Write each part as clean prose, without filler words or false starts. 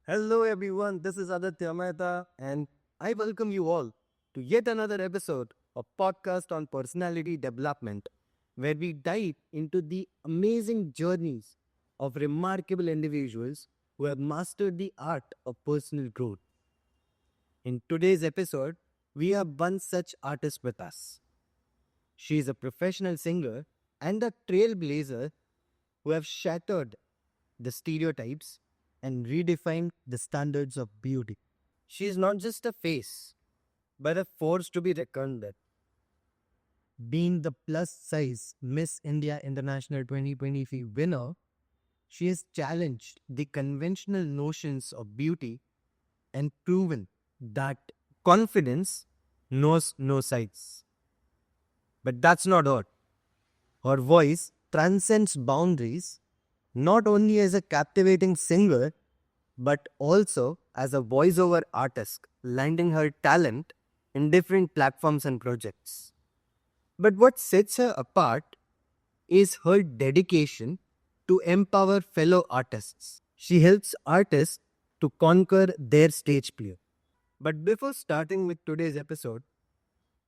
Hello, everyone. This is Aditya Mehta, and I welcome you all to yet another episode of Podcast on Personality Development, where we dive into the amazing journeys of remarkable individuals who have mastered the art of personal growth. In today's episode, we have one such artist with us. She is a professional singer and a trailblazer who have shattered the stereotypes and redefined the standards of beauty. She is not just a face, but a force to be reckoned with. Being the plus size Miss India International 2023 winner, she has challenged the conventional notions of beauty and proven that confidence knows no size. But that's not all. Her voice transcends boundaries not only as a captivating singer but also as a voiceover artist, lending her talent in different platforms and projects. But what sets her apart is her dedication to empower fellow artists. She helps artists to conquer their stage fear. But before starting with today's episode,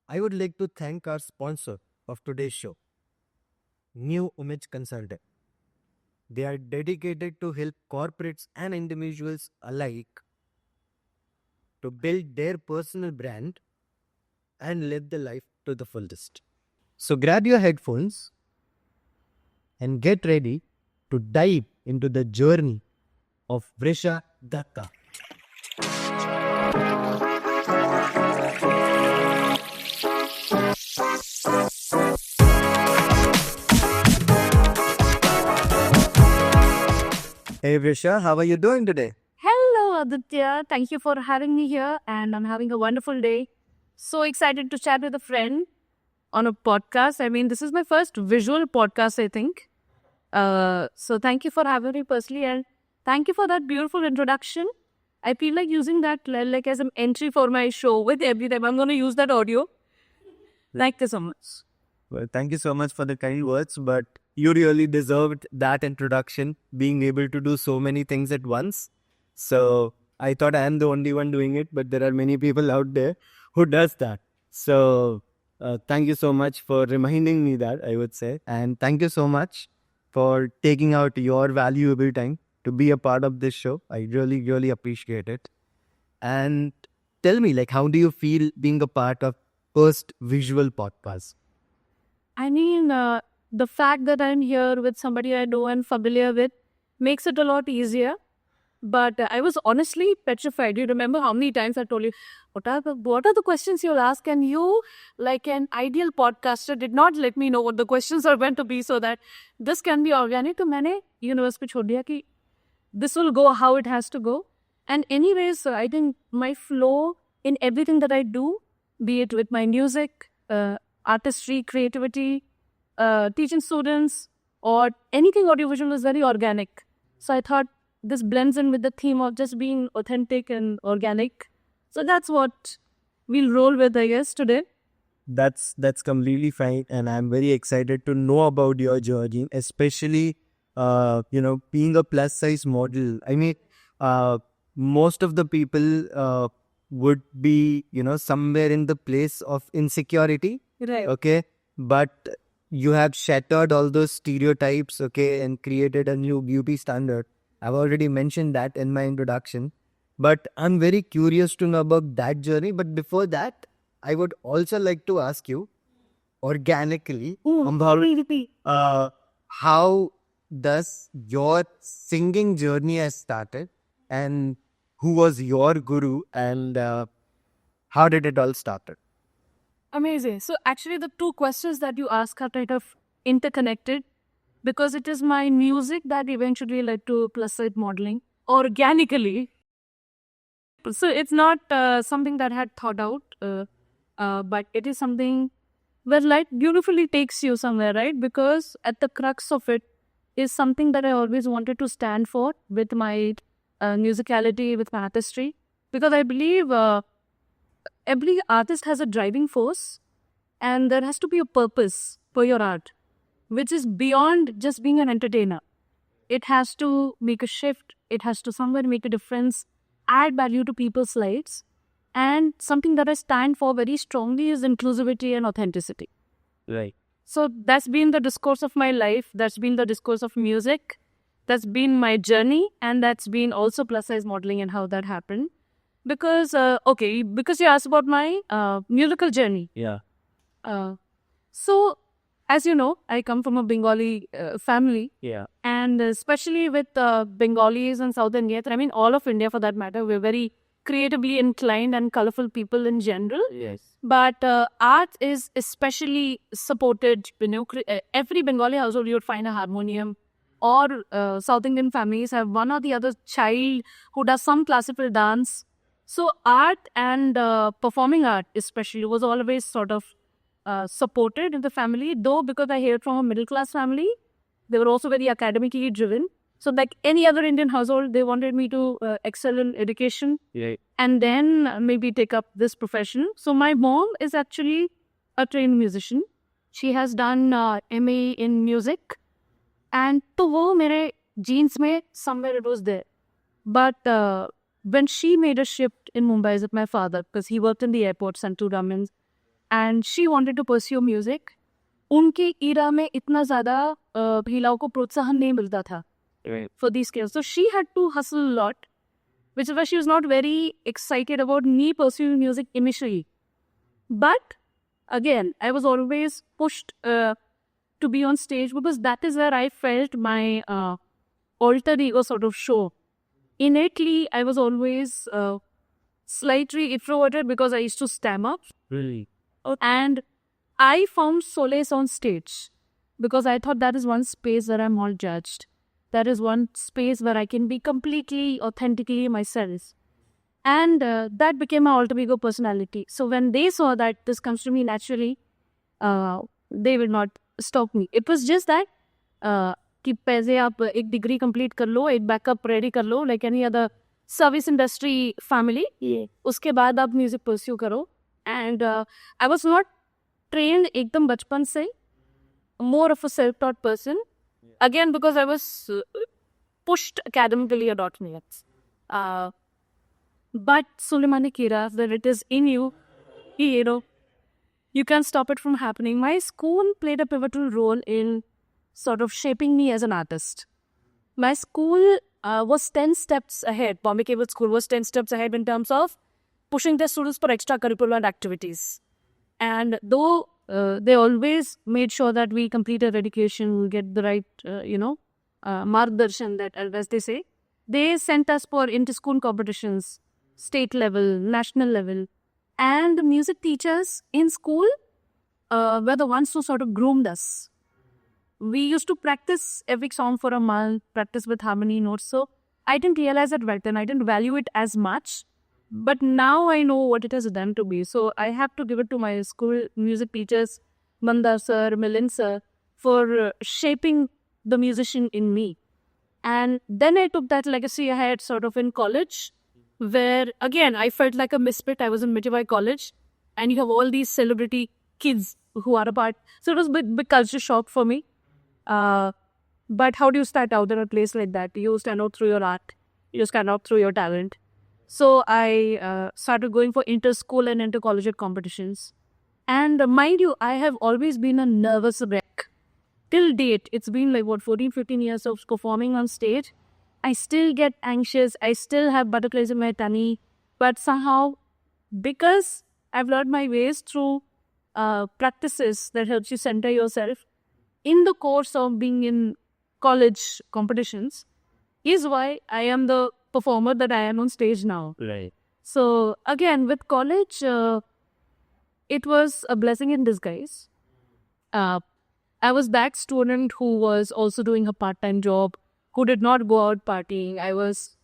I would like to thank our sponsor of today's show, New Image Consultant. They are dedicated to help corporates and individuals alike to build their personal brand and live the life to the fullest. So grab your headphones and get ready to dive into the journey of Vrisha Datta. Hey Vrisha, how are you doing today? Hello, Aditya. Thank you for having me here, and I'm having a wonderful day. So excited to chat with a friend on a podcast. I mean, this is my first visual podcast, I think. So thank you for having me personally, and thank you for that beautiful introduction. I feel like using that like as an entry for my show with every time. I'm going to use that audio. Thank you so much. Well, thank you so much for the kind words, but you really deserved that introduction, being able to do so many things at once. So I thought I am the only one doing it, but there are many people out there who does that. So thank you so much for reminding me that, I would say. And thank you so much for taking out your valuable time to be a part of this show. I really, really appreciate it. And tell me, like, how do you feel being a part of first visual podcast? I mean, the fact that I'm here with somebody I know and familiar with makes it a lot easier. But I was honestly petrified. You remember how many times I told you, what are the questions you'll ask? And you, like an ideal podcaster, did not let me know what the questions are going to be so that this can be organic. So मैंने universe पे छोड़ दिया कि this will go how it has to go. And anyways, I think my flow in everything that I do, be it with my music, artistry, creativity, teaching students, or anything audiovisual is very organic. So I thought this blends in with the theme of just being authentic and organic. So that's what we'll roll with, I guess, today. That's completely fine, and I'm very excited to know about your journey, especially being a plus size model. I mean, most of the people would be somewhere in the place of insecurity, Right. okay, but you have shattered all those stereotypes, okay, and created a new beauty standard. I've already mentioned that in my introduction, but I'm very curious to know about that journey. But before that, I would also like to ask you organically how does your singing journey has started, and who was your guru, and how did it all started? Amazing. So actually, the two questions that you ask are kind of interconnected because it is my music that eventually led to plus size modeling organically. So it's not something that I had thought out, but it is something where light beautifully takes you somewhere, right? Because at the crux of it is something that I always wanted to stand for with my musicality, with my artistry. Because I believe every artist has a driving force and there has to be a purpose for your art, which is beyond just being an entertainer. It has to make a shift It has to somewhere make a difference, add value to people's lives. And something that I stand for very strongly is inclusivity and authenticity. Right. So that's been the discourse of my life. That's been the discourse of music. That's been my journey. And that's been also plus size modeling and how that happened. Because, because you asked about my musical journey. Yeah. So, as you know, I come from a Bengali family. Yeah. And especially with Bengalis and South India, I mean, all of India for that matter, we're very creatively inclined and colorful people in general. Yes. But art is especially supported. Every Bengali household, you would find a harmonium. Or South Indian families have one or the other child who does some classical dance. So art and performing art especially was always sort of supported in the family. Though because I hail from a middle class family, they were also very academically driven. So like any other Indian household, they wanted me to excel in education. Yeah. And then maybe take up this profession. So my mom is actually a trained musician. She has done MA in music. And to wo mere genes mein somewhere it was there. But when she made a shift in Mumbai with my father, because he worked in the airport, Santu Ramans, and she wanted to pursue music, उनके era में इतना ज़्यादा महिलाओं को प्रोत्साहन नहीं मिलता था for these skills. So she had to hustle a lot, which is why she was not very excited about me pursuing music initially. But again, I was always pushed to be on stage because that is where I felt my alter ego sort of show. Innately, I was always slightly introverted because I used to stammer. Really? And I found solace on stage because I thought that is one space where I'm all judged. That is one space where I can be completely, authentically myself. And that became my alter ego personality. So when they saw that this comes to me naturally, they will not stop me. It was just that कि पैसे आप एक degree complete कर लो, एक backup ready कर लो, like any other service industry family. उसके बाद आप म्यूजिक परस्यू करो. And I was not trained एकदम बचपन से, more of a self-taught person. Again, because I was pushed academically a lot. But Suleimani Kira, that it is in you, you know, you can't stop it from happening. My school played a pivotal role in sort of shaping me as an artist. My school was 10 steps ahead. Bombay Cable School was 10 steps ahead in terms of pushing their students for extracurricular activities. And though they always made sure that we complete our education, get the right, margdarshan, that as they say, they sent us for inter-school competitions, state level, national level. And the music teachers in school were the ones who sort of groomed us. We used to practice every song for a month, practice with harmony notes. So I didn't realize it right then. I didn't value it as much. But now I know what it has done to me. So I have to give it to my school music teachers, Mandar sir, Milind sir, for shaping the musician in me. And then I took that legacy ahead sort of in college, where again, I felt like a misfit. I was in Mitibai College and you have all these celebrity kids who are a part. So it was a big culture shock for me. But how do you start out in a place like that? You stand out through your art. You stand out through your talent. So I started going for inter-school and inter-collegiate competitions. And mind you, I have always been a nervous wreck. Till date, it's been like, 14, 15 years of performing on stage. I still get anxious. I still have butterflies in my tummy. But somehow, because I've learned my ways through practices that helps you center yourself in the course of being in college competitions, is why I am the performer that I am on stage now. Right. So again, with college, it was a blessing in disguise. I was that student who was also doing a part-time job, who did not go out partying. I was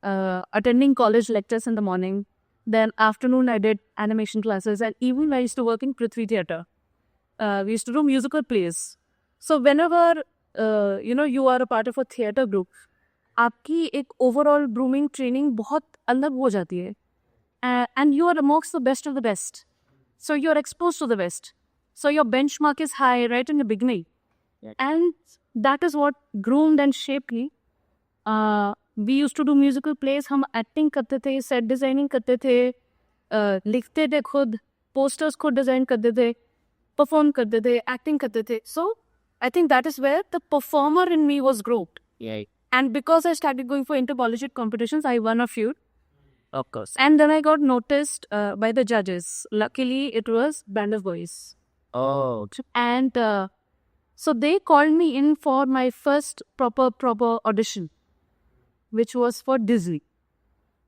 attending college lectures in the morning. Then afternoon, I did animation classes. And even I used to work in Prithvi Theatre. We used to do musical plays. So whenever, you are a part of a theatre group, आपकी एक overall grooming training बहुत अलग हो जाती है. And you are amongst the best of the best. So you're exposed to the best. So your benchmark is high right in the beginning. And that is what groomed and shaped me. we used to do musical plays. हम acting करते थे, set designing करते थे, लिखते थे खुद, posters खुद design करते थे, perform करते थे, acting करते थे. So I think that is where the performer in me was growth. Yeah, And because I started going for intercollegiate competitions, I won a few. of course. And then I got noticed by the judges. Luckily, it was Band of Boys. Oh, And so they called me in for my first proper audition, which was for Disney.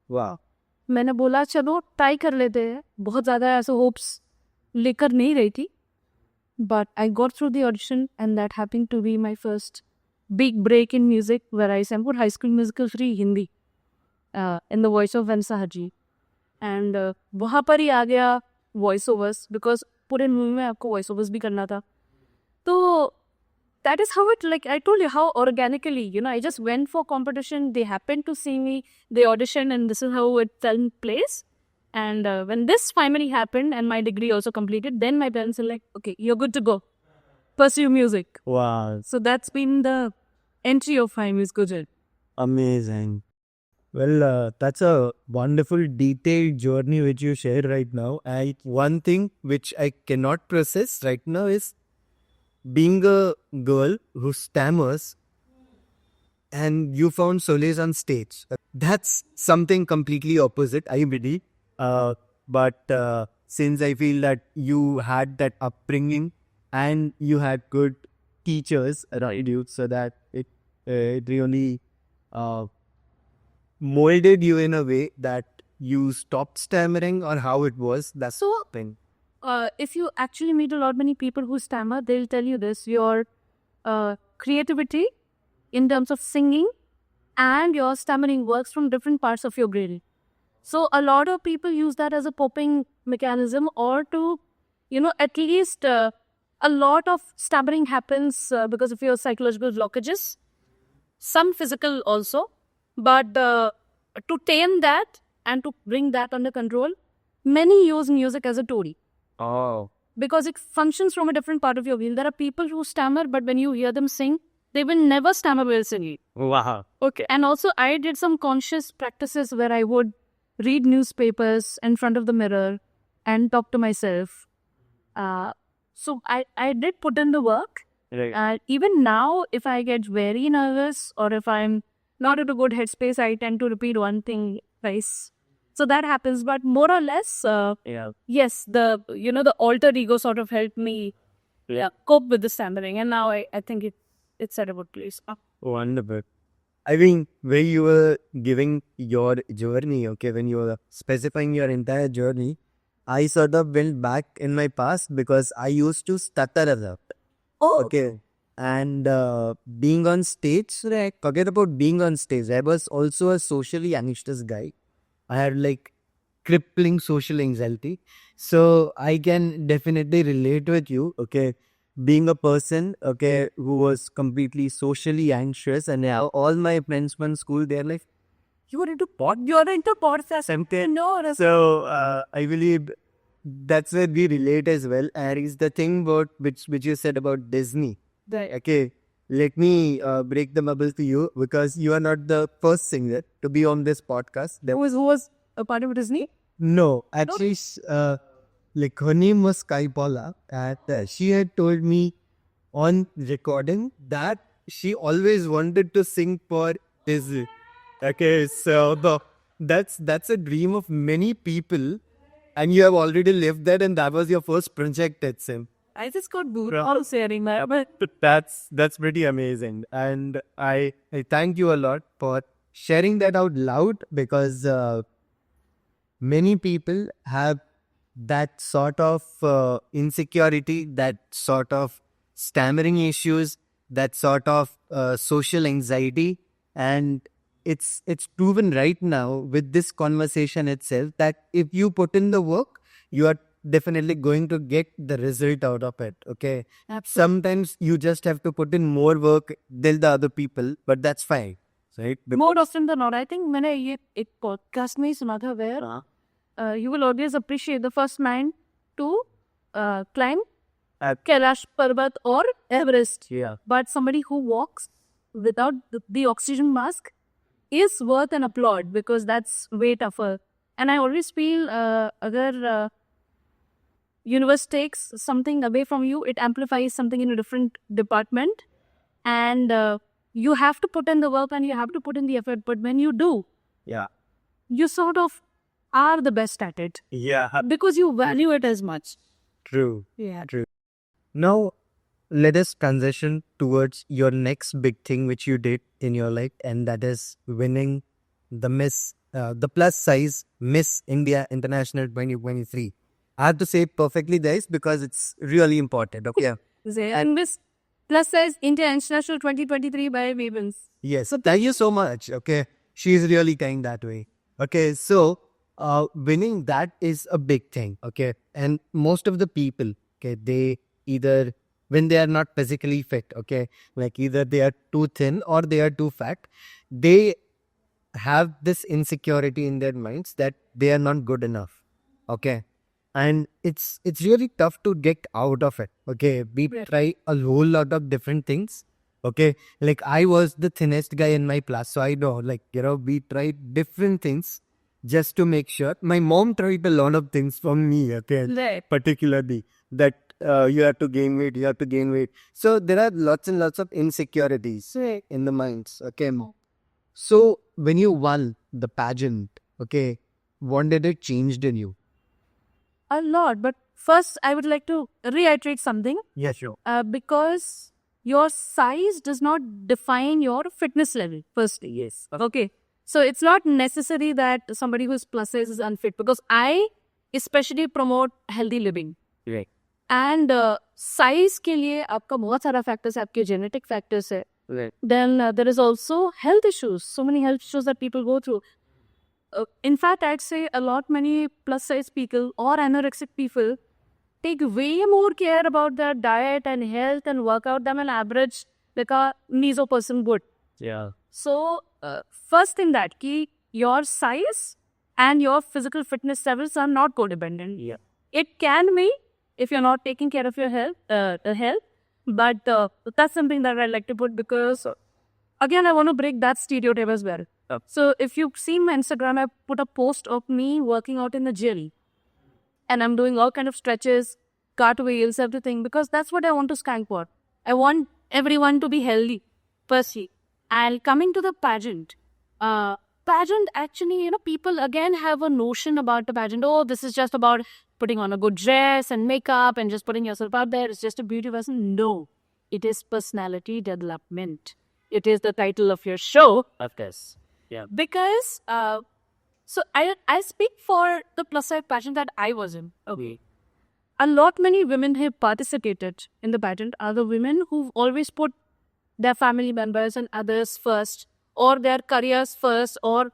wow. मैंने बोला चलो try कर लेते हैं. बहुत ज़्यादा ऐसे hopes लेकर नहीं रही थी. But I got through the audition, and that happened to be my first big break in music, where I sang for High School Musical 3 Hindi in the voice of Vansa Haji. And वहाँ पर ही आ गया voice overs, because पूरे movie में आपको voice overs भी करना था. तो that is how it, like I told you, how organically, you know, I just went for competition. They happened to see me, they auditioned, and this is how it fell in place. And when this finally happened and my degree also completed, then my parents were like, okay, you're good to go. Pursue music. Wow. So that's been the entry of my musical journey. Amazing. Well, that's a wonderful detailed journey which you shared right now. And one thing which I cannot process right now is being a girl who stammers and you found solace on stage. That's something completely opposite, I believe. But since I feel that you had that upbringing and you had good teachers around you, so that it really molded you in a way that you stopped stammering, or how it was. That's So, the thing. If you actually meet a lot many people who stammer, they'll tell you this: your creativity in terms of singing and your stammering works from different parts of your brain. So a lot of people use that as a coping mechanism, or to, you know, at least a lot of stammering happens because of your psychological blockages, some physical also. But to tame that and to bring that under control, many use music as a tool, Oh. because it functions from a different part of your brain. There are people who stammer, but when you hear them sing, they will never stammer while singing. Wow. Okay. And also, I did some conscious practices where I would read newspapers in front of the mirror and talk to myself. So I did put in the work. Right. Even now, if I get very nervous or if I'm not in a good headspace, I tend to repeat one thing twice. So that happens. But more or less, Yeah. yes, the alter ego sort of helped me cope with the stammering. And now I think it's at a good place. Wonderful. I mean, when you were giving your journey, okay, when you were specifying your entire journey, I sort of went back in my past because I used to stutter a lot. Oh, Okay. And being on stage, forget about being on stage. I was also a socially anxious guy. I had like crippling social anxiety. So I can definitely relate with you, okay? Being a person, okay, who was completely socially anxious, and now all my friends from school, they're like, you're into podcast, something. no, So I believe that's where we relate as well. And it's the thing about which you said about Disney. Okay, let me break the bubble to you, because you are not the first singer to be on this podcast. There was who was a part of Disney? no, actually, like her name was Sky Paula, and she had told me on recording that she always wanted to sing for Disney. Okay, so that's a dream of many people, and you have already lived that, and that was your first project at Sim. I just got bored Yeah. all sharing that. But That's pretty amazing, and I thank you a lot for sharing that out loud, because many people have that sort of insecurity, that sort of stammering issues, that sort of social anxiety, and it's proven right now with this conversation itself that if you put in the work, you are definitely going to get the result out of it. Okay, sometimes you just have to put in more work than the other people, but that's fine, right? more often than not, I think मैंने ये एक podcast में ही सुना था where you will always appreciate the first man to climb Kailash Parbat or Everest. Yeah. But somebody who walks without the oxygen mask is worth an applaud because that's way tougher. And I always feel agar universe takes something away from you, it amplifies something in a different department. And you have to put in the work and you have to put in the effort. But when you do, Yeah. you sort of are the best at it Yeah. because you value it as much. True. Yeah. Now, let us transition towards your next big thing which you did in your life, and that is winning the plus size Miss India International 2023. I have to say it perfectly, guys, because it's really important. Okay. And Miss Plus Size India International 2023 by Mavens. Yes. So thank you so much. Okay. She's really kind that way. Okay. So winning that is a big thing. Okay. And most of the people, okay, they either when they are not physically fit, okay, like either they are too thin or they are too fat, they have this insecurity in their minds that they are not good enough. Okay. And it's really tough to get out of it. Okay. We Right. try a whole lot of different things. Okay. Like I was the thinnest guy in my class. So I know, like, we tried different things just to make sure. My mom tried a lot of things from me. Okay. Right. Particularly that you have to gain weight, you have to gain weight. So there are lots and lots of insecurities Right. in the minds. Okay. So when you won the pageant, okay, what did it changed in you? A lot. But first, I would like to reiterate something Yeah, sure. because your size does not define your fitness level, firstly. Yes. Okay. So it's not necessary that somebody who's plus size is unfit because I especially promote healthy living. Right. And size के लिए आपका बहुत सारा factors है, आपके genetic factors है. Right. Then there is also health issues. So many health issues that people go through. In fact, I'd say a lot many plus size people or anorexic people take way more care about their diet and health and workout than an average like a meso person would. Yeah. So first thing that ki your size and your physical fitness levels are not codependent. Yeah. It can be if you're not taking care of your health, but that's something that I like to put because again I want to break that stereotype as well. Yep. So if you've seen my Instagram, I put a post of me working out in the gym, and I'm doing all kind of stretches, cartwheels, everything because that's what I want to stand for. I want everyone to be healthy, firstly. And coming to the pageant, pageant actually, people again have a notion about the pageant. Oh, this is just about putting on a good dress and makeup and just putting yourself out there. It's just a beauty person. No, it is personality development. It is the title of your show. Of course. Yeah. Because, so I speak for the plus size pageant that I was in. Okay. A lot many women who participated in the pageant are the women who've always put their family members and others first, or their careers first, or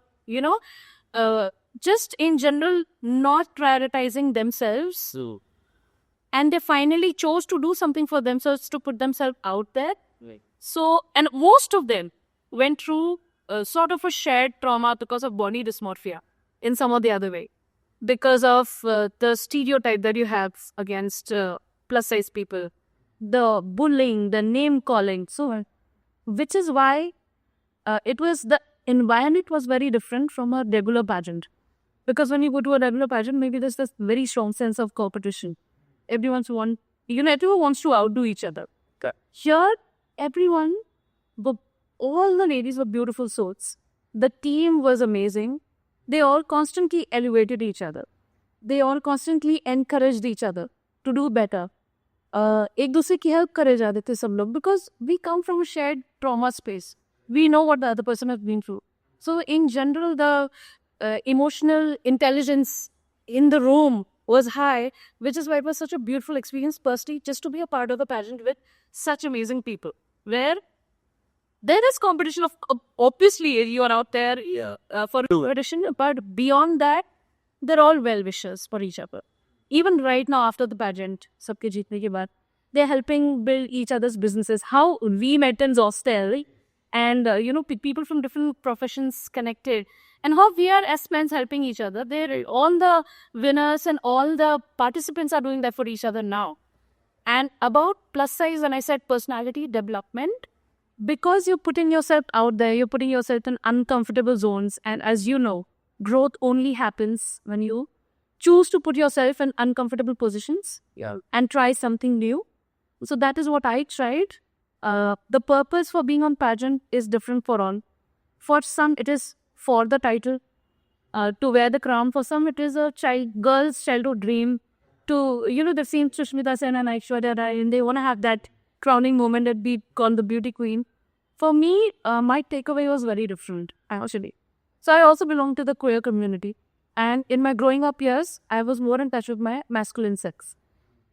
just in general not prioritizing themselves. So. And they finally chose to do something for themselves to put themselves out there. Right. So, and most of them went through sort of a shared trauma because of body dysmorphia in some or the other way. Because of the stereotype that you have against plus size people, the bullying, the name calling, so on. Which is why the environment was very different from a regular pageant. Because when you go to a regular pageant, maybe there's this very strong sense of competition. Everyone wants to outdo each other. Okay. Here, all the ladies were beautiful souls. The team was amazing. They all constantly elevated each other. They all constantly encouraged each other to do better. एक दूसरे की help करे जाते थे सब लोग because we come from a shared trauma space. We know what the other person has been through. So in general, the emotional intelligence in the room was high, which is why it was such a beautiful experience, personally, just to be a part of the pageant with such amazing people. Where there is competition obviously you are out there for competition, but beyond that, they're all well-wishers for each other. Even right now after the pageant, sabke jeetne ke baad, they're helping build each other's businesses. How we met in Zostel and, people from different professions connected. And how we are as men helping each other. All the winners and all the participants are doing that for each other now. And about plus size, when I said personality development, because you're putting yourself out there, you're putting yourself in uncomfortable zones. And as you know, growth only happens when you choose to put yourself in uncomfortable positions and try something new. So that is what I tried. The purpose for being on pageant is different for all. For some, it is for the title, to wear the crown. For some, it is a girl's childhood dream to, they've seen Sushmita Sen and Aishwarya Rai, and they want to have that crowning moment and be called the beauty queen. For me, my takeaway was very different, actually. So I also belong to the queer community. And in my growing up years, I was more in touch with my masculine sex.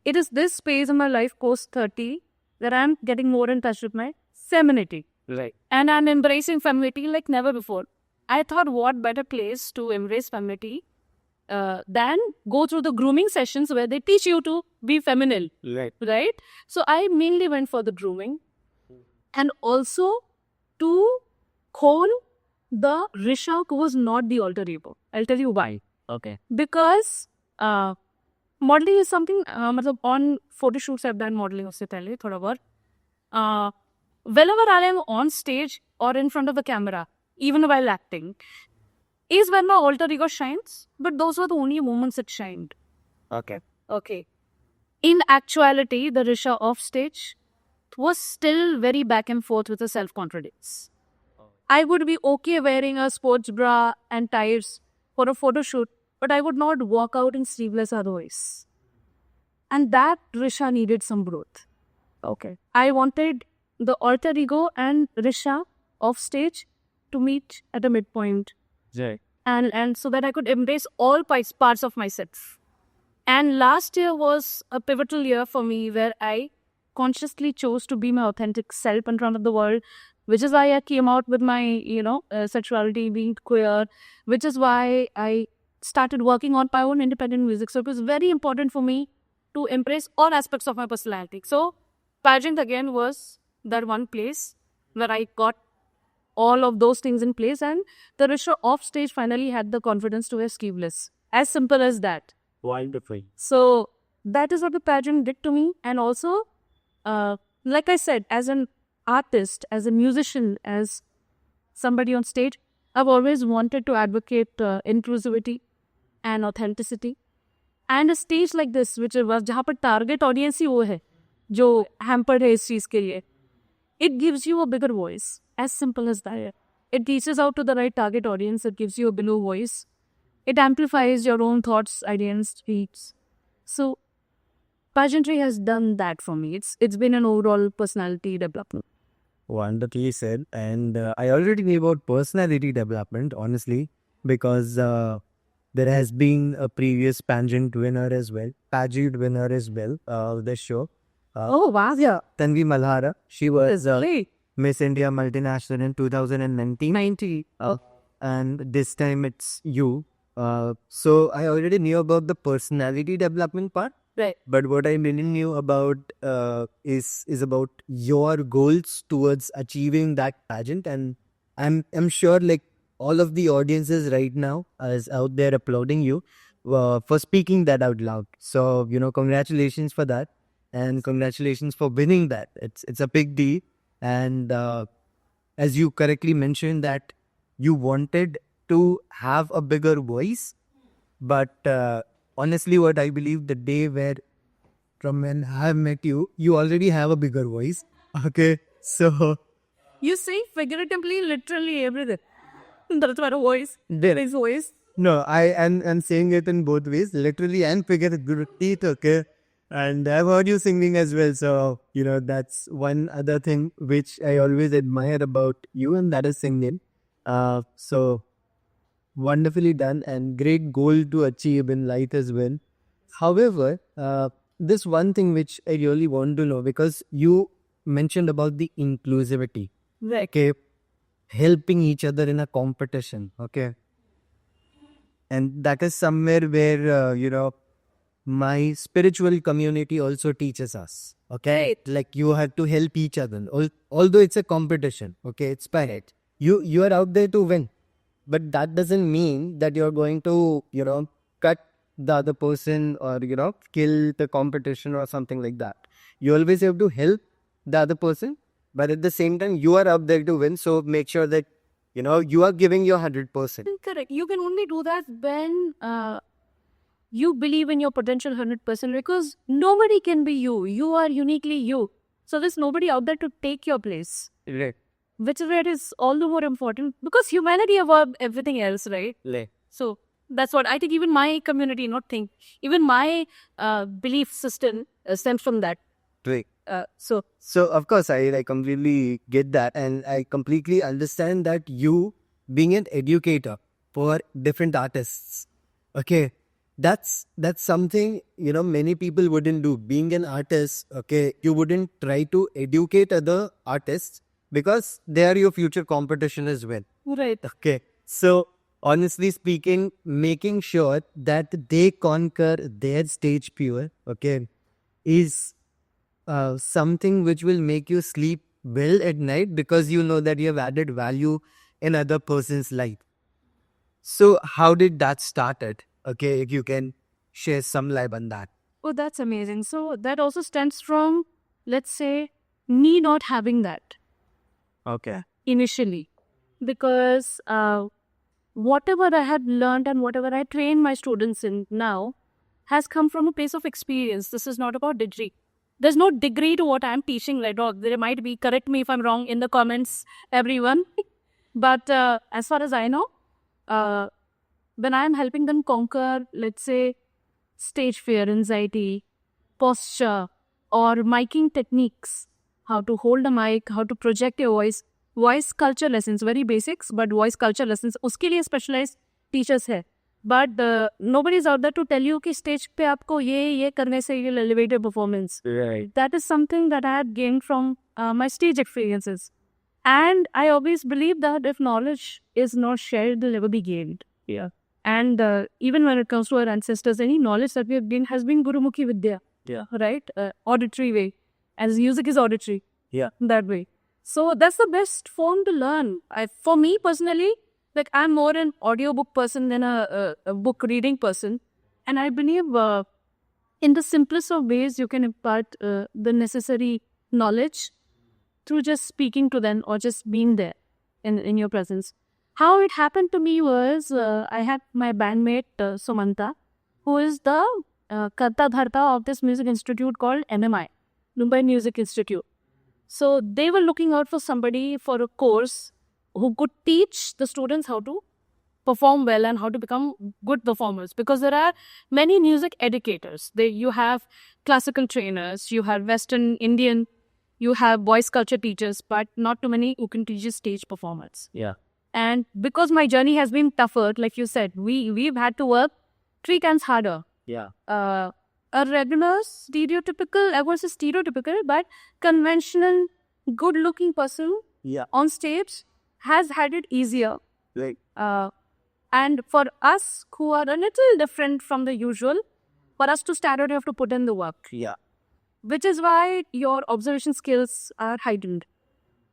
It is this space in my life, post 30, that I'm getting more in touch with my femininity. Right. And I'm embracing femininity like never before. I thought, what better place to embrace femininity than go through the grooming sessions where they teach you to be feminine. Right? So I mainly went for the grooming and also to hone the Risha who was not the alter ego. I'll tell you why. Okay. Because modeling is something, on photo shoots I've done modeling usse pehle, thoda bahut. Whenever I am on stage or in front of the camera, even while acting, is when my alter ego shines, but those were the only moments it shined. Okay. Okay. In actuality, the Risha off stage was still very back and forth with the self-confidence. I would be okay wearing a sports bra and tights for a photo shoot, but I would not walk out in sleeveless otherwise. And that Risha needed some growth. Okay. I wanted the alter ego and Risha off stage to meet at a midpoint. Right. And so that I could embrace all parts of myself. And last year was a pivotal year for me where I consciously chose to be my authentic self in front of the world, which is why I came out with my, sexuality, being queer, which is why I started working on my own independent music. So it was very important for me to embrace all aspects of my personality. So pageant again was that one place where I got all of those things in place, and the Risha off stage finally had the confidence to wear sleeveless. As simple as that. Wonderful. So that is what the pageant did to me. And also, like I said, as an artist, as a musician, as somebody on stage, I've always wanted to advocate inclusivity and authenticity. And a stage like this, which was जहाँ पर target audience ही वो है, जो hampered है इस चीज़ के लिए, it gives you a bigger voice. As simple as that. It reaches out to the right target audience. It gives you a bigger voice. It amplifies your own thoughts, ideas, speaks. So, pageantry has done that for me. It's been an overall personality development. Wonderfully said. And I already knew about personality development, honestly, because there has been a previous pageant winner as well, this show. Oh, wow. Yeah. Tanvi Malhara. She was Really? Miss India Multinational in 2019. 90. And this time it's you. So I already knew about the personality development part. Right. But what I really knew about is about your goals towards achieving that pageant. And I'm sure like all of the audiences right now is out there applauding you for speaking that out loud. So, congratulations for that. And congratulations for winning that. It's a big deal. And as you correctly mentioned that you wanted to have a bigger voice. But honestly, what I believe the day where from when I met you, you already have a bigger voice. Okay. So You say figuratively, literally everything. That's my voice. There. His voice. no, I am saying it in both ways, literally and figuratively. Okay. And I've heard you singing as well. So, that's one other thing which I always admire about you, and that is singing. So wonderfully done and great goal to achieve in life as well. However, this one thing which I really want to know, because you mentioned about the inclusivity, Right. okay, helping each other in a competition, okay, and that is somewhere where my spiritual community also teaches us, okay, Right. like you have to help each other. Although it's a competition, okay, it's fine. You are out there to win, but that doesn't mean that you're going to cut the other person or kill the competition or something like that. You always have to help the other person, but at the same time, you are up there to win. So make sure that, you are giving your 100%. Correct. You can only do that when you believe in your potential 100% because nobody can be you. You are uniquely you. So there's nobody out there to take your place. Right. Which is where it is all the more important because humanity above everything else, right? So that's what I think. Even my community, even my belief system stems from that. Right. So So of course, I completely get that, and I completely understand that you being an educator for different artists, okay, that's something many people wouldn't do. Being an artist, okay, you wouldn't try to educate other artists because they are your future competition as well. right. Okay, so honestly speaking, making sure that they conquer their stage fear, okay, is something which will make you sleep well at night because you know that you have added value in other person's life. So how did that started? Okay, if you can share some light on that. Oh, that's amazing. So that also stems from, let's say, me not having that Okay. initially because whatever I had learned and whatever I train my students in now has come from a place of experience. This is not about degree. There's no degree to what I'm teaching, right? Or there might be, correct me if I'm wrong in the comments, everyone. But as far as I know, when I'm helping them conquer, let's say, stage fear, anxiety, posture, or miking techniques, how to hold a mic, how to project your voice culture lessons, very basics, but voice culture lessons, uske liye specialized teachers hai. But nobody is out there to tell you कि stage पे आपको ये करने से you'll elevate your performance. Right. That is something that I had gained from my stage experiences. And I always believe that if knowledge is not shared, it will never be gained. Yeah. And even when it comes to our ancestors, any knowledge that we have gained has been Gurumukhi Vidya. Yeah. Right? Auditory way. As music is auditory. Yeah. That way. So that's the best form to learn. For me personally, like I'm more an audiobook person than a book reading person. And I believe in the simplest of ways, you can impart the necessary knowledge through just speaking to them or just being there in your presence. How it happened to me was I had my bandmate Sumanta, who is the Karta Dharta of this music institute called MMI, Mumbai Music Institute. So they were looking out for somebody for a course who could teach the students how to perform well and how to become good performers, because there are many music educators. You have classical trainers, you have Western Indian, you have voice culture teachers, but not too many who can teach you stage performance. Yeah. And because my journey has been tougher, like you said, we've had to work 3 times harder. Yeah. A regular stereotypical, I won't say stereotypical, but conventional, good-looking person Yeah. on stage has had it easier. Right. And for us who are a little different from the usual, for us to stand out, you have to put in the work. Yeah. Which is why your observation skills are heightened.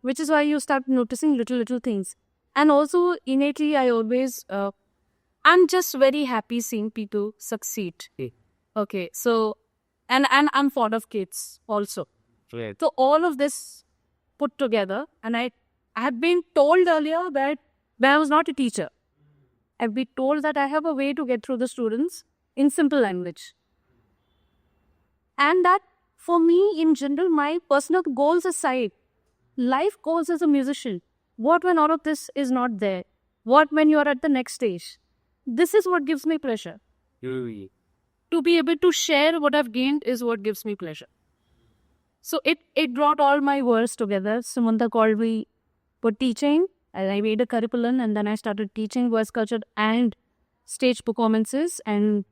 Which is why you start noticing little things. And also, innately, I always, I'm just very happy seeing people succeed. Okay, so, and I'm fond of kids also. Right. So all of this put together, and I had been told earlier that when I was not a teacher, I've been told that I have a way to get through the students in simple language. And that for me, in general, my personal goals aside, life goals as a musician, what when all of this is not there? What when you are at the next stage? This is what gives me pleasure. To be able to share what I've gained is what gives me pleasure. So it brought all my worlds together. Sumanta called me for teaching, and I made a curriculum, and then I started teaching voice culture and stage performances, and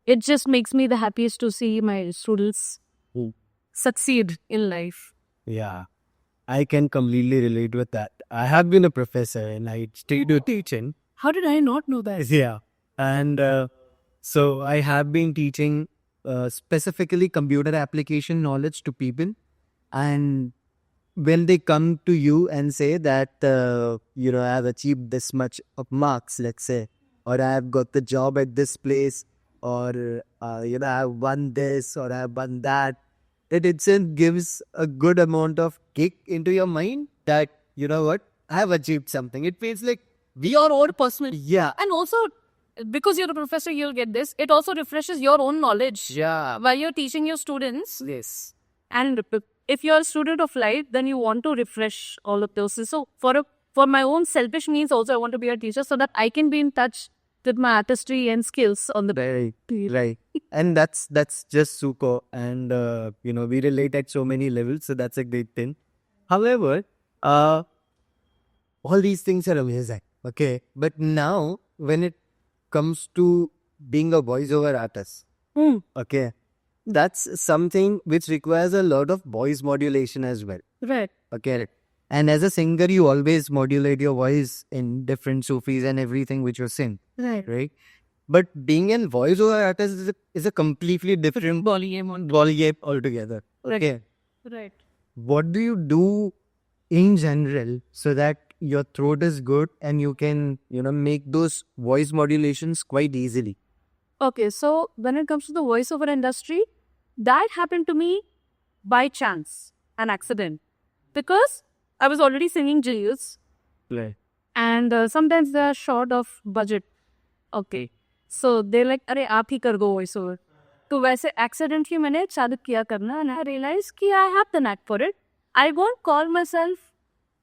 it just makes me the happiest to see my students succeed in life. Yeah. I can completely relate with that. I have been a professor and I still do teaching. How did I not know that? Yeah. And so I have been teaching specifically computer application knowledge to people. And when they come to you and say that, I have achieved this much of marks, let's say, or I have got the job at this place, or, I have won this or I have won that. it itself gives a good amount of kick into your mind that, you know what, I have achieved something. It feels like, Your own personal. yeah, And also, because you're a professor, you'll get this. It also refreshes your own knowledge yeah, while you're teaching your students. yes, And if you're a student of life, then you want to refresh all of those. So for my own selfish means, also I want to be a teacher so that I can be in touch with my artistry and skills on the right. And that's just super. And, you know, we relate at so many levels. So that's a great thing. However, all these things are amazing. Okay. But now, when it comes to being a voiceover artist, Hmm. okay, that's something which requires a lot of voice modulation as well. Right. Okay. And as a singer, you always modulate your voice in different Sufis and everything which you sing, Right. right? But being a voiceover artist is a completely different Volume. ballgame altogether. Right. Okay. Right. What do you do in general so that your throat is good and you can, you know, make those voice modulations quite easily? Okay, so when it comes to the voiceover industry, that happened to me by chance, an accident. Because I was already singing jingles Right. and sometimes they are short of budget. Okay. So they're like, अरे आप ही कर दो voiceover. तो वैसे accidentally मैंने चालू किया करना and I realized कि I have the knack for it. I won't call myself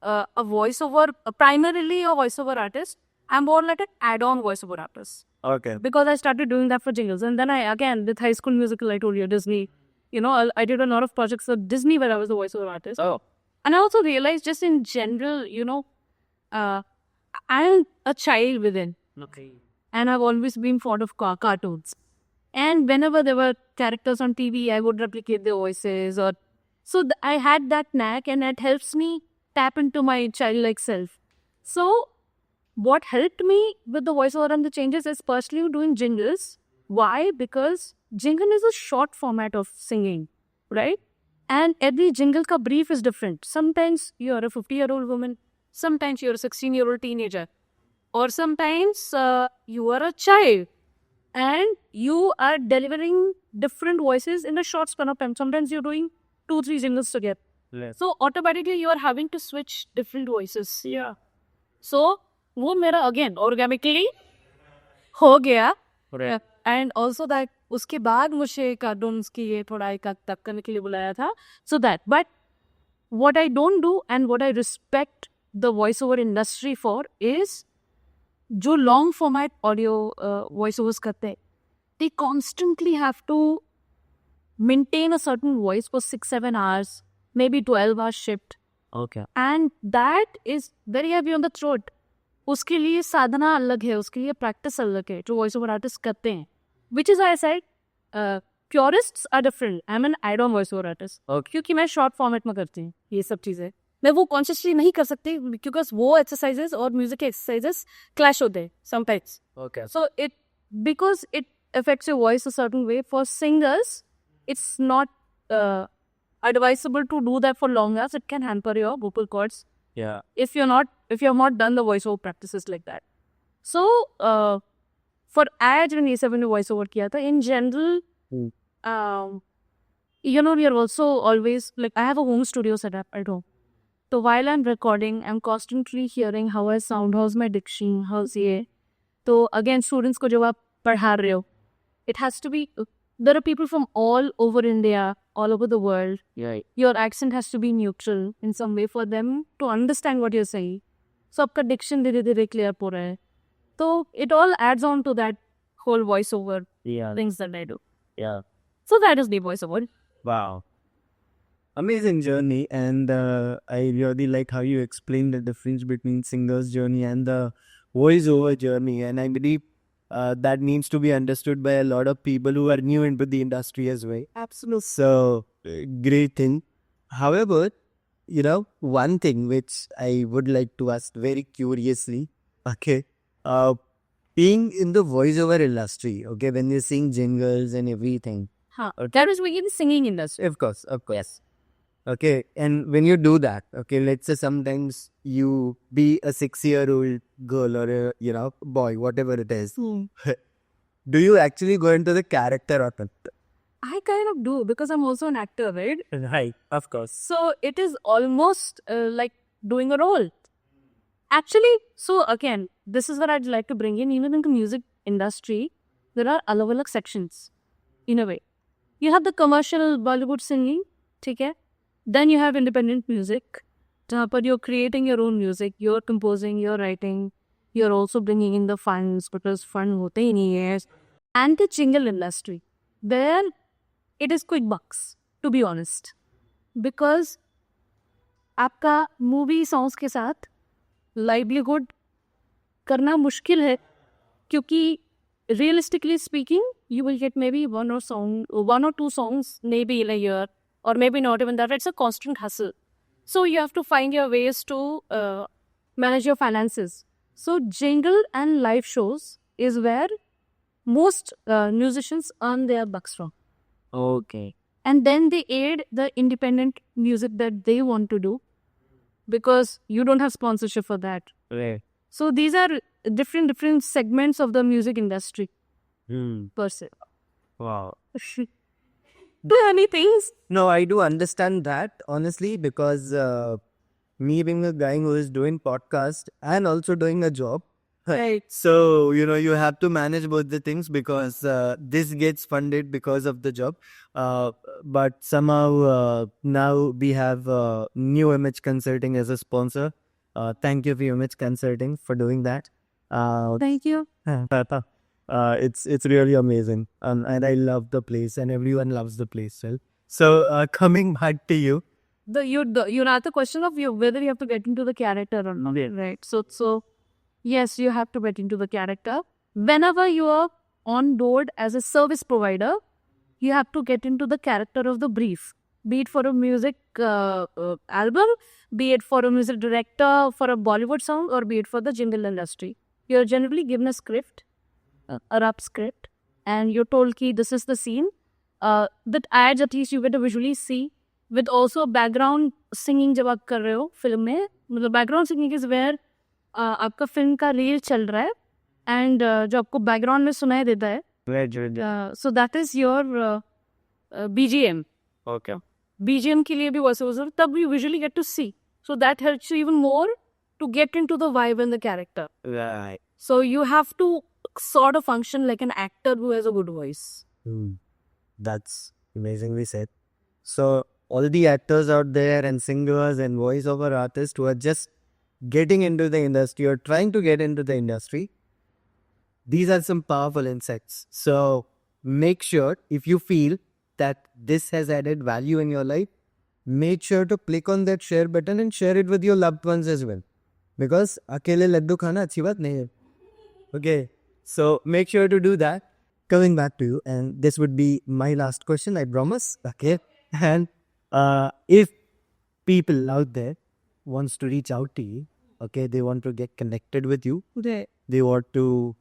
a voiceover, primarily a voiceover artist. I'm more like an add-on voiceover artist. Okay. Because I started doing that for jingles. And then again, with High School Musical, I told you, Disney, you know, I did a lot of projects for Disney where I was a voiceover artist. Oh. And I also realized just in general, you know, I'm a child within. Okay. And I've always been fond of cartoons. And whenever there were characters on TV, I would replicate their voices. So I had that knack and it helps me tap into my childlike self. So what helped me with the voiceover and the changes is personally doing jingles. Why? Because jingle is a short format of singing, right? And every jingle ka brief is different. Sometimes you're a 50-year-old woman. Sometimes you're a 16-year-old teenager. Or sometimes you are a child. And you are delivering different voices in a short span of time. Sometimes you're doing 2-3 jingles together. Yes. So automatically you are having to switch different voices. Yeah. So वो मेरा again organically हो गया. Right. And also that उसके बाद मुझे cartoons की ये थोड़ा एक तक करने के लिए बुलाया था. So that. But what I don't do and what I respect the voiceover industry for is जो long format audio voiceovers करते हैं, they constantly have to maintain a certain voice for 6-7 hours, maybe 12 hours shift. Okay. And that is very heavy on the throat. उसके लिए साधना अलग है, उसके लिए practice अलग है, जो voiceover artists करते हैं. Which is why I said, purists are different. I'm an add-on voiceover artist. Okay. क्योंकि मैं short format में करती हूँ ये सब चीज़ें. मैं वो consciously नहीं कर सकती because वो exercises और music के exercises clash होते हैं sometimes. Okay. So because it affects your voice a certain way, for singers, it's not advisable to do that for long hours. It can hamper your vocal cords Yeah. if you have not done the voiceover practices like that. So for आज मैंने ये सब मैंने voiceover किया था. In general, you know, we are also always like, I have a home studio set up at home. So while I'm recording, I'm constantly hearing how I sound, how's my diction, how's ये. So again, students को जब आप पढ़ा रहे हो, it has to be, there are people from all over India, all over the world. Yeah. Your accent has to be neutral in some way for them to understand what you're saying. So आपका diction धीरे धीरे clear हो रहा है. So it all adds on to that whole voiceover Yeah. things that I do. Yeah. So that is the voiceover. Wow. Amazing journey, and I really like how you explained the difference between singer's journey and the voiceover journey, and I believe that needs to be understood by a lot of people who are new into the industry as well. Absolutely. So, great thing. However, you know, one thing which I would like to ask very curiously, okay, being in the voiceover industry, okay, when you're seeing jingles and everything, That is within the singing industry. of course. Okay, and when you do that, okay, let's say sometimes you be a 6-year-old girl or a boy, whatever it is. Do you actually go into the character or not? I kind of do because I'm also an actor, right? Right, of course. So it is almost like doing a role. Actually, so again, this is what I'd like to bring in. Even in the music industry, there are alag sections, in a way. You have the commercial Bollywood singing, okay? Then you have independent music, but you're creating your own music. You're composing, you're writing. You're also bringing in the funds because fund hote hi nahi hai. And the jingle industry, there it is quick bucks, to be honest. Because आपका movie songs के साथ livelihood करना मुश्किल है क्योंकि realistically speaking you will get maybe one or two songs maybe in a year or maybe not even that. It's a constant hustle, so you have to find your ways to manage your finances. So jingle and live shows is where most musicians earn their bucks from. Okay. And then they aid the independent music that they want to do because you don't have sponsorship for that. Right. So these are different segments of the music industry per se. Wow. Do you have any things? No, I do understand that, honestly, because me being a guy who is doing podcast and also doing a job, Right. so, you have to manage both the things because this gets funded because of the job. But somehow now we have New Image Consulting as a sponsor. Thank you, New Image Consulting, for doing that. Thank you. It's really amazing. And I love the place and everyone loves the place. Well, so coming back to you. You asked the question of whether you have to get into the character or not. Right. So yes, you have to get into the character. Whenever you are on board as a service provider, you have to get into the character of the brief. Be it for a music album, be it for a music director, for a Bollywood song, or be it for the jingle industry. You're generally given a script, a rough script, and you're told कि this is the scene. That adds, at least you get to visually see, with also background singing जब आप कर रहे हो film में, मतलब background singing is where आपका film का रील चल रहा है and जो आपको background में सुनाई देता है, so that is your BGM. Okay. BGM के लिए भी वैसे वैसे तब you visually get to see, so that helps you even more to get into the vibe and the character. Right. So you have to sort of function like an actor who has a good voice. That's amazingly said. So all the actors out there and singers and voiceover artists who are just getting into the industry or trying to get into the industry, these are some powerful insights. So make sure, if you feel that this has added value in your life, make sure to click on that share button and share it with your loved ones as well. Because akele laddu khana achhi baat nahi hai. Okay, so make sure to do that. Coming back to you, and this would be my last question, I promise. Okay, and if people out there wants to reach out to you, okay, they want to get connected with you, they want to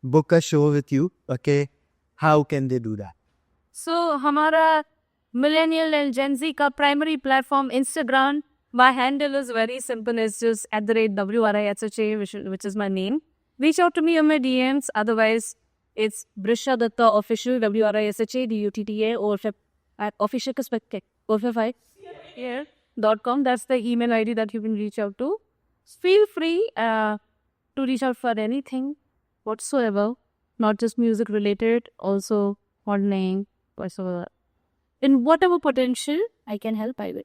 book a show with you, okay, how can they do that? So हमारा millennial and Gen Z का primary platform Instagram. My handle is very simple. It's just @WRISHA, which is my name. Reach out to me on my DMs. Otherwise, it's Brisha Datta Official, WRISHA or at official .com. That's the email ID that you can reach out to. Feel free to reach out for anything whatsoever, not just music related, also modeling, whatsoever. In whatever potential I can help, I will.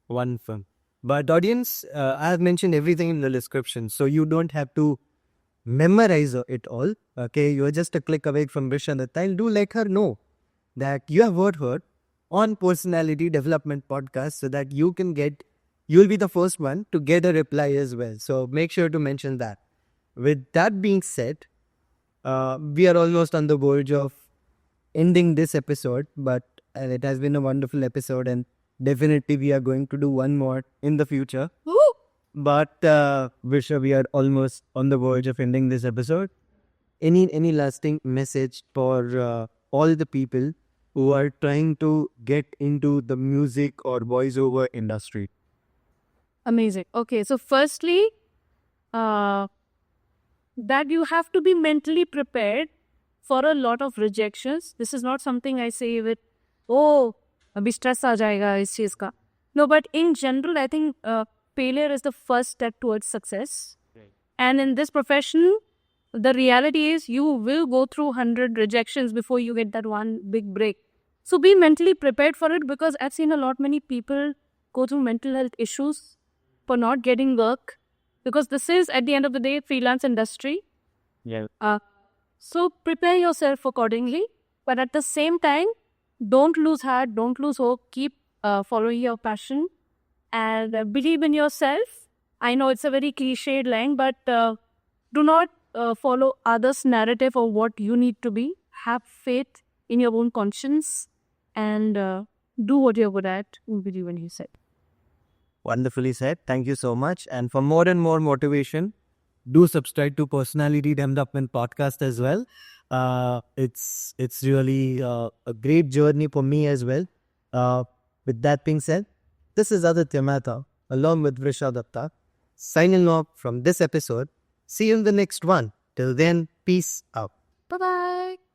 Wonderful. But audience, I have mentioned everything in the description, so you don't have to memorize it all. Okay, you're just a click away from Brisha Datta. I'll do let her know that you have heard her on Personality Development Podcast, so that you'll be the first one to get a reply as well. So make sure to mention that. With that being said, we are almost on the verge of ending this episode, but it has been a wonderful episode, and definitely we are going to do one more in the future. Woo! But Brisha, we are almost on the verge of ending this episode. Any lasting message for all the people who are trying to get into the music or voiceover industry? Amazing. Okay, so firstly, that you have to be mentally prepared for a lot of rejections. This is not something I say with oh, अभी stress आ जाएगा इस चीज़ का. No, but in general, I think failure is the first step towards success. Right. And in this profession, the reality is you will go through 100 rejections before you get that one big break. So be mentally prepared for it, because I've seen a lot many people go through mental health issues for not getting work, because this is at the end of the day freelance industry. Yeah. So prepare yourself accordingly, but at the same time, don't lose heart, don't lose hope. Keep following your passion and believe in yourself. I know it's a very cliched line, but do not follow others' narrative of what you need to be. Have faith in your own conscience and do what you're good at. Believe in yourself. Wonderfully said. Thank you so much. And for more and more motivation, do subscribe to Personality Development Podcast as well. It's really a great journey for me as well. With that being said, this is Aditya Mehta along with Vrisha Datta signing off from this episode. See you in the next one. Till then, peace out. Bye bye.